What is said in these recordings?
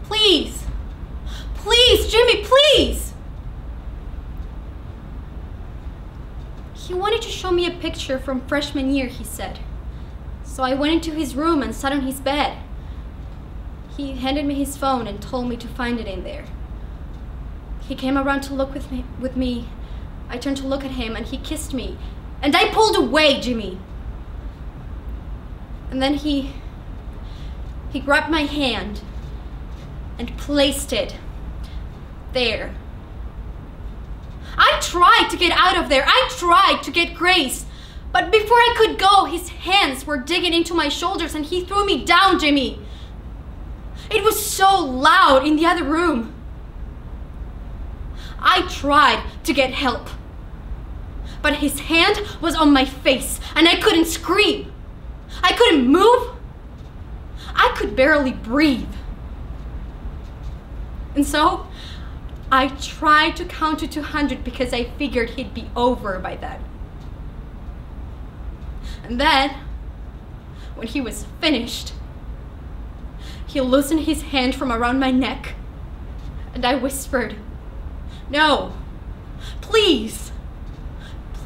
Please. Please, Jimmy, please! He wanted to show me a picture from freshman year, he said. So I went into his room and sat on his bed. He handed me his phone and told me to find it in there. He came around to look with me. I turned to look at him and he kissed me. And I pulled away, Jimmy. And then he grabbed my hand and placed it there. I tried to get out of there. I tried to get Grace. But before I could go, his hands were digging into my shoulders and he threw me down, Jimmy. It was so loud in the other room. I tried to get help. But his hand was on my face and I couldn't scream. I couldn't move. I could barely breathe. And so I tried to count to 200 because I figured he'd be over by then. And then, when he was finished, he loosened his hand from around my neck and I whispered, "No, please,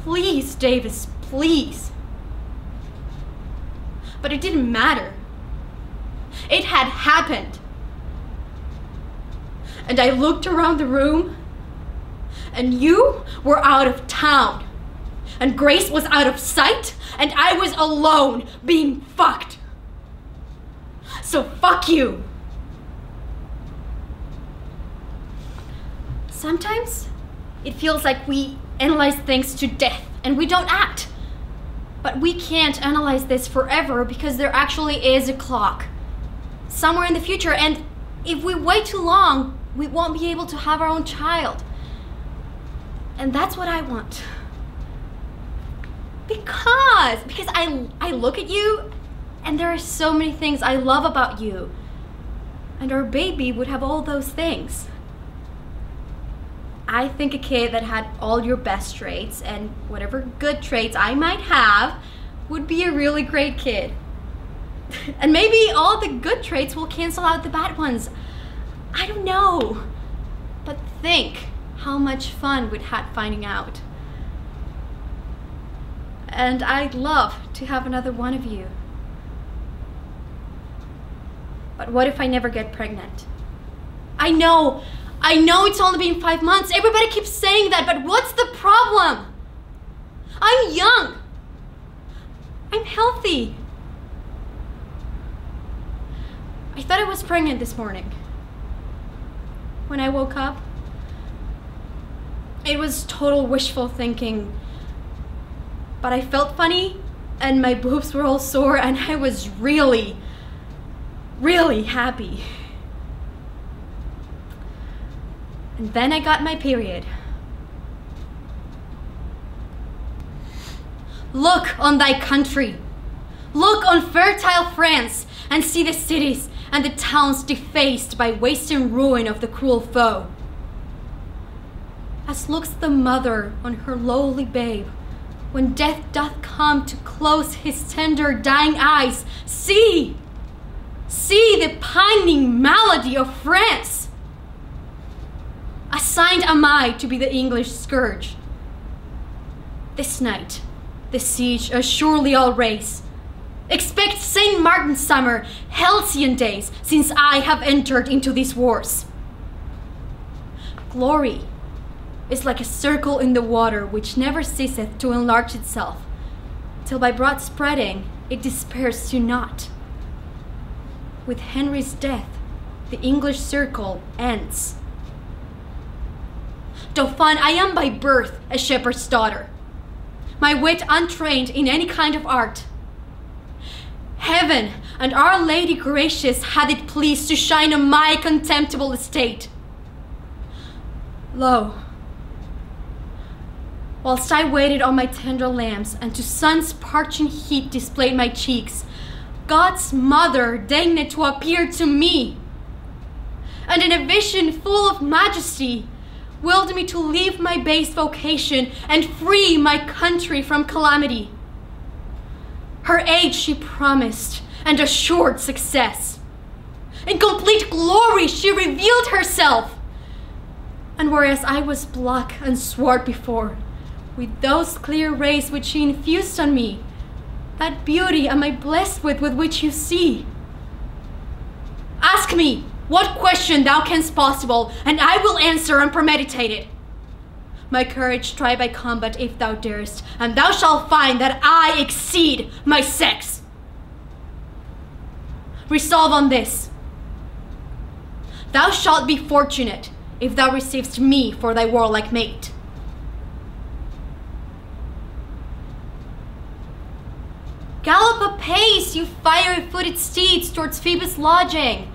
please, Davis, please." But it didn't matter. It had happened. And I looked around the room, and you were out of town, and Grace was out of sight, and I was alone being fucked. So fuck you. Sometimes it feels like we analyze things to death and we don't act. But we can't analyze this forever because there actually is a clock somewhere in the future, and if we wait too long, we won't be able to have our own child. And that's what I want. Because I look at you and there are so many things I love about you. And our baby would have all those things. I think a kid that had all your best traits and whatever good traits I might have would be a really great kid. And maybe all the good traits will cancel out the bad ones. I don't know. But think how much fun we'd had finding out. And I'd love to have another one of you. But what if I never get pregnant? I know it's only been 5 months. Everybody keeps saying that, but what's the problem? I'm young. I'm healthy. I thought I was pregnant this morning. When I woke up, it was total wishful thinking. But I felt funny and my boobs were all sore and I was really, really happy. And then I got my period. Look on thy country. Look on fertile France and see the cities and the towns defaced by waste and ruin of the cruel foe. As looks the mother on her lowly babe, when death doth come to close his tender dying eyes, see the pining malady of France. Assigned am I to be the English scourge. This night, the siege surely I'll raise. Expect St. Martin's summer, halcyon days, since I have entered into these wars. Glory is like a circle in the water which never ceaseth to enlarge itself, till by broad spreading it despairs to naught. With Henry's death, the English circle ends. Dauphin, I am by birth a shepherd's daughter, my wit untrained in any kind of art. Heaven and Our Lady gracious had it pleased to shine on my contemptible estate. Lo, whilst I waited on my tender lambs, and to sun's parching heat displayed my cheeks, God's mother deigned to appear to me, and in a vision full of majesty, willed me to leave my base vocation and free my country from calamity. Her aid she promised and assured success. In complete glory, she revealed herself. And whereas I was black and swart before, with those clear rays which she infused on me, that beauty am I blessed with which you see. Ask me what question thou canst possible, and I will answer unpremeditated. My courage try by combat if thou darest, and thou shalt find that I exceed my sex. Resolve on this. Thou shalt be fortunate if thou receivest me for thy warlike mate. Gallop apace, you fiery-footed steeds, towards Phoebus' lodging.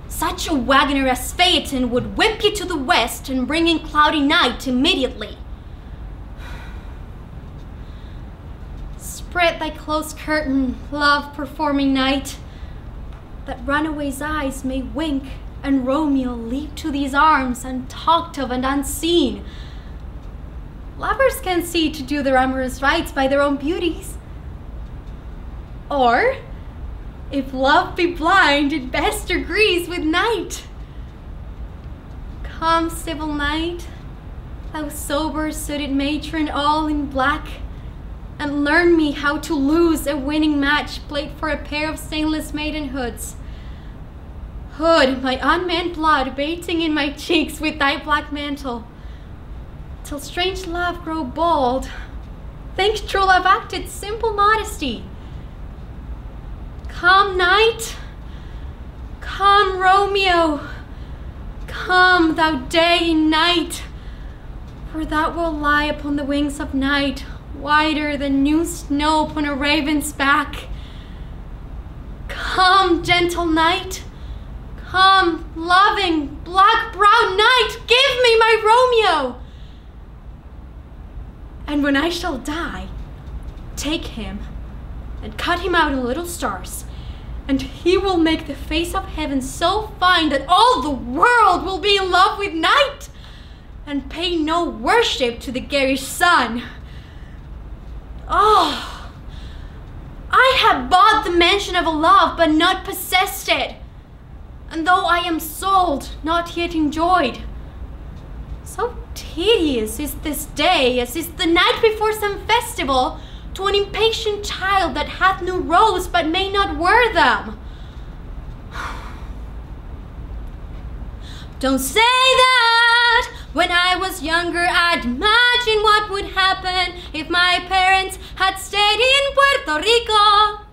Such a wagoner as Phaeton would whip you to the west and bring in cloudy night immediately. Spread thy close curtain, love-performing night, that runaway's eyes may wink and Romeo leap to these arms, untalked of and unseen. Lovers can see to do their amorous rites by their own beauties. Or, if love be blind, it best agrees with night. Come, civil knight, thou sober-suited matron all in black, and learn me how to lose a winning match played for a pair of stainless maidenhoods. Hood my unmeant blood bathing in my cheeks with thy black mantle, till strange love grow bold. Think true love acted simple modesty. Come, knight, come, Romeo, come, thou day and night, for thou wilt lie upon the wings of night, whiter than new snow upon a raven's back. Come, gentle knight, come, loving, black-browed knight, give me my Romeo. And when I shall die, take him and cut him out in little stars, and he will make the face of heaven so fine that all the world will be in love with night, and pay no worship to the garish sun. Oh, I have bought the mansion of a love, but not possessed it, and though I am sold, not yet enjoyed. So tedious is this day, as is the night before some festival, to an impatient child that hath new robes but may not wear them. Don't say that when I was younger I'd imagine what would happen if my parents had stayed in Puerto Rico.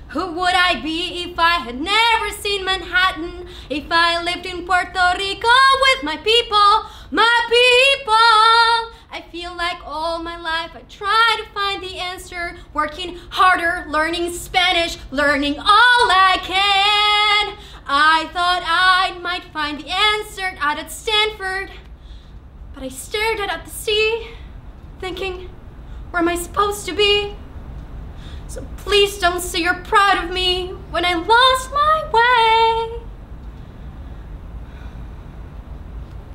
Who would I be if I had never seen Manhattan, if I lived in Puerto Rico with my people, my people? I feel like all my life I try to find the answer, working harder, learning Spanish, learning all I can. I thought I might find the answer out at Stanford, but I stared out at the sea, thinking, where am I supposed to be? So please don't say you're proud of me when I lost my way.